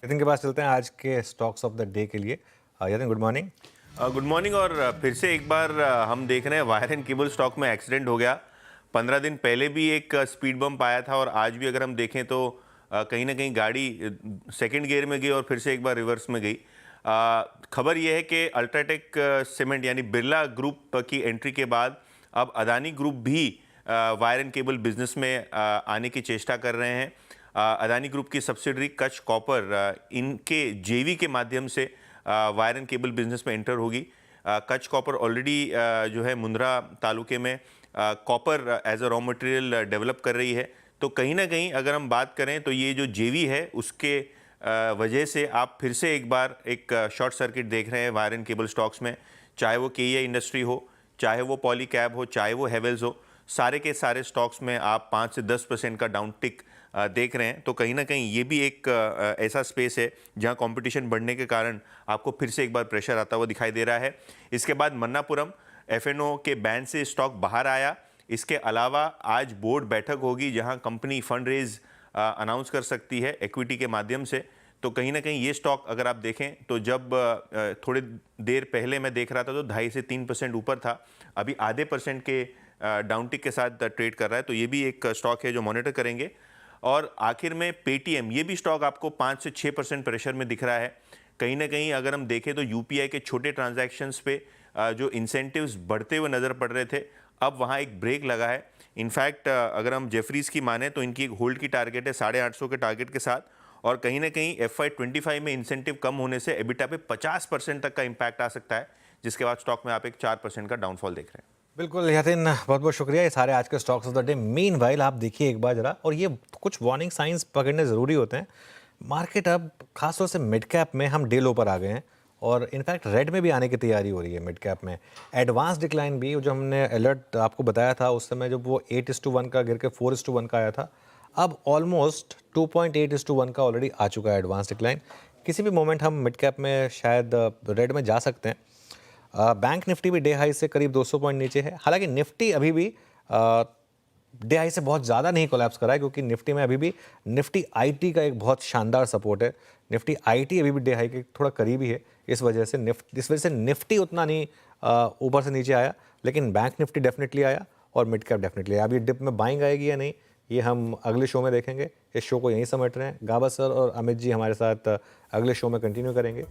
यतिन के पास चलते हैं आज के स्टॉक्स ऑफ द डे के लिए। Yatin, good morning. Good morning. और फिर से एक बार हम देख रहे हैं वायर एंड केबल स्टॉक में एक्सीडेंट हो गया। 15 दिन पहले भी एक स्पीड बम्प आया था और आज भी अगर हम देखें तो कहीं ना कहीं गाड़ी सेकंड गियर में गई और फिर से एक बार रिवर्स में गई। खबर यह है कि अल्ट्राटेक सीमेंट यानी बिरला ग्रुप की एंट्री के बाद अब अदानी ग्रुप भी वायर एंड केबल बिजनेस में आने की चेष्टा कर रहे हैं। अदानी ग्रुप की सब्सिडरी कच्छ कॉपर इनके जेवी के माध्यम से वायर एंड केबल बिजनेस में एंटर होगी। कच्छ कॉपर ऑलरेडी जो है मुंद्रा तालुके में copper as a raw material develop कर रही है। तो कहीं ना कहीं अगर हम बात करें तो ये जो जेवी है उसके वजह से आप फिर से एक बार एक शॉर्ट सर्किट देख रहे हैं वायर एंड केबल स्टॉक्स में, चाहे वो केईआई इंडस्ट्री हो, चाहे वो पॉलीकैब हो, चाहे वो हेवेल्स हो। सारे के सारे स्टॉक्स में आप 5 से 10% का डाउन टिक देख रहे हैं। तो कहीं ना कहीं ये भी एक ऐसा स्पेस है जहां कंपटीशन बढ़ने के कारण आपको फिर से एक बार प्रेशर आता हुआ दिखाई दे रहा है। इसके बाद मन्नापुरम एफएनओ के बैन से स्टॉक बाहर आया। इसके अलावा आज बोर्ड बैठक होगी जहां कंपनी फंड रेज अनाउंस कर सकती है इक्विटी के माध्यम से। तो कहीं ना कहीं ये स्टॉक अगर आप देखें तो जब थोड़ी देर पहले मैं देख रहा था तो 2.5 से 3% ऊपर था, अभी आधे % के डाउन टिक के साथ ट्रेड कर रहा है। तो ये भी एक स्टॉक है जो मॉनिटर करेंगे। और आखिर में पेटीएम, ये भी स्टॉक आपको 5 से 6% प्रेशर में दिख रहा है। कहीं ना कहीं अगर हम देखें तो यूपीआई के छोटे ट्रांजैक्शंस पे जो इंसेंटिव्स बढ़ते हुए नज़र पड़ रहे थे, अब वहाँ एक ब्रेक लगा है। इनफैक्ट अगर हम जेफरीज की माने तो इनकी एक होल्ड की टारगेट है 850 के टारगेट के साथ। और कहीं ना कहीं FY25 में इंसेंटिव कम होने से एबिटा पे 50% तक का इम्पैक्ट आ सकता है, जिसके बाद स्टॉक में आप एक 4% का डाउनफॉल देख रहे हैं। बिल्कुल यतिन, बहुत बहुत शुक्रिया। ये सारे आज के stocks of the day. Meanwhile आप देखिए एक बार जरा, और ये कुछ वार्निंग साइंस पकड़ने ज़रूरी होते हैं। मार्केट अब खासतौर से मिड कैप में हम डे लो पर आ गए हैं और इनफैक्ट रेड में भी आने की तैयारी हो रही है। मिड कैप में एडवांस डिक्लाइन भी, जो हमने अलर्ट आपको बताया था उस समय जब वो 8:1 का गिर के 4:1 का आया था, अब ऑलमोस्ट 2.8:1 का ऑलरेडी आ चुका है एडवांस डिक्लाइन। किसी भी मोमेंट हम मिड कैप में शायद रेड में जा सकते हैं। बैंक निफ्टी भी डे हाई से करीब 200 पॉइंट नीचे है। हालांकि निफ्टी अभी भी डे हाई से बहुत ज़्यादा नहीं कोलैप्स करा है, क्योंकि निफ्टी में अभी भी निफ्टी आईटी का एक बहुत शानदार सपोर्ट है। निफ्टी आईटी अभी भी डे हाई के थोड़ा करीब ही है। इस वजह से निफ्टी उतना नहीं ऊपर से नीचे आया, लेकिन बैंक निफ्टी डेफिनेटली आया और मिड कैप डेफिनेटली आया। अभी डिप में बाइंग आएगी या नहीं, ये हम अगले शो में देखेंगे। इस शो को यहीं समेट रहे हैं। गाबा सर और अमित जी हमारे साथ अगले शो में कंटिन्यू करेंगे।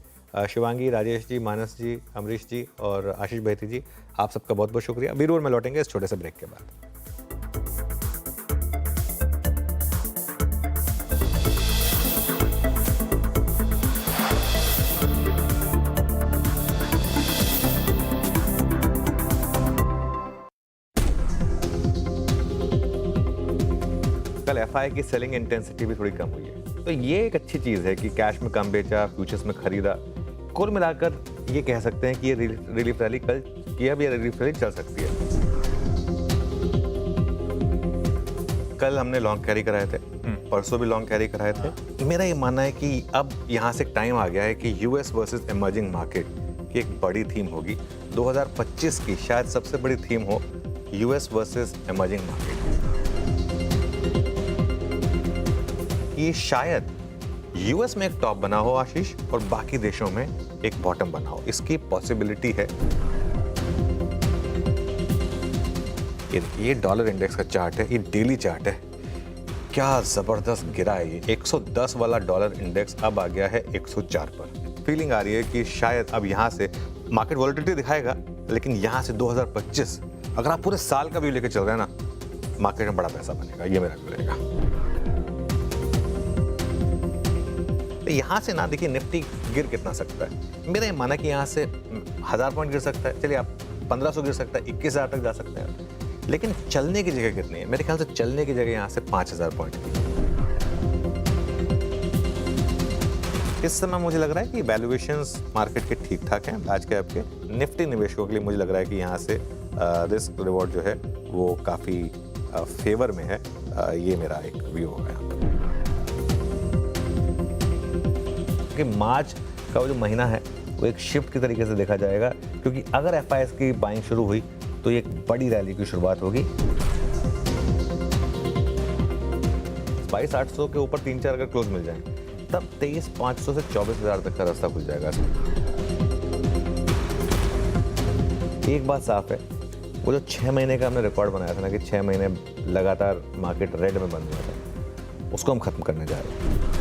शिवांगी, राजेश जी, मानस जी, अमरीश जी और आशीष बैती जी, आप सबका बहुत बहुत शुक्रिया। वीरूर में लौटेंगे इस छोटे से ब्रेक के बाद। कल एफआई की सेलिंग इंटेंसिटी भी थोड़ी कम हुई है, तो ये एक अच्छी चीज़ है कि कैश में कम बेचा, फ्यूचर्स में खरीदा। कुल मिलाकर ये कह सकते हैं कि ये रिलीफ रैली कल किया भी, रिलीफ रैली चल सकती है। कल हमने लॉन्ग कैरी कराए थे, परसों भी लॉन्ग कैरी कराए थे। मेरा ये मानना है कि अब यहाँ से टाइम आ गया है कि यूएस वर्सेस इमर्जिंग मार्केट की एक बड़ी थीम होगी। 2025 की शायद सबसे बड़ी थीम हो यूएस वर्सेस इमर्जिंग मार्केट। ये शायद यूएस में एक टॉप बना हो आशीष, और बाकी देशों में एक बॉटम बना हो, इसकी पॉसिबिलिटी है। ये डॉलर इंडेक्स का चार्ट है, ये डेली चार्ट है। क्या जबरदस्त गिरा है ये। 110 वाला डॉलर इंडेक्स अब आ गया है 104 पर। फीलिंग आ रही है कि शायद अब यहाँ से मार्केट वॉलेटिलिटी दिखाएगा, लेकिन यहाँ से 2025 अगर आप पूरे साल का व्यू लेके चल रहे हैं ना, मार्केट में बड़ा पैसा बनेगा, ये मेरा व्यू रहेगा। यहाँ से ना देखिए निफ्टी गिर कितना सकता है। मेरा ये माना कि यहाँ से 1000 पॉइंट गिर सकता है, चलिए आप 1500 गिर सकता है, 21,000 तक जा सकते हैं। लेकिन चलने की जगह कितनी है? मेरे ख्याल से चलने की जगह यहाँ से 5000 पॉइंट की। इस समय मुझे लग रहा है कि वैल्यूएशंस मार्केट के ठीक ठाक हैं आज के आपके निफ्टी निवेशकों के लिए। मुझे लग रहा है कि यहाँ से रिस्क रिवॉर्ड जो है वो काफ़ी फेवर में है। ये मेरा एक व्यू हो गया। कि मार्च का वो जो महीना है वो एक शिफ्ट की तरीके से देखा जाएगा, क्योंकि अगर एफआईएस की बाइंग शुरू हुई तो एक बड़ी रैली की शुरुआत होगी। 22,800 के ऊपर 3-4 अगर क्लोज मिल जाए तब 23,500 से 24,000 तक का रास्ता खुल जाएगा। एक बात साफ है, वो जो 6 महीने का हमने रिकॉर्ड बनाया था ना कि 6 महीने लगातार मार्केट रेड में बंद हुआ था, उसको हम खत्म करने जा रहे हैं।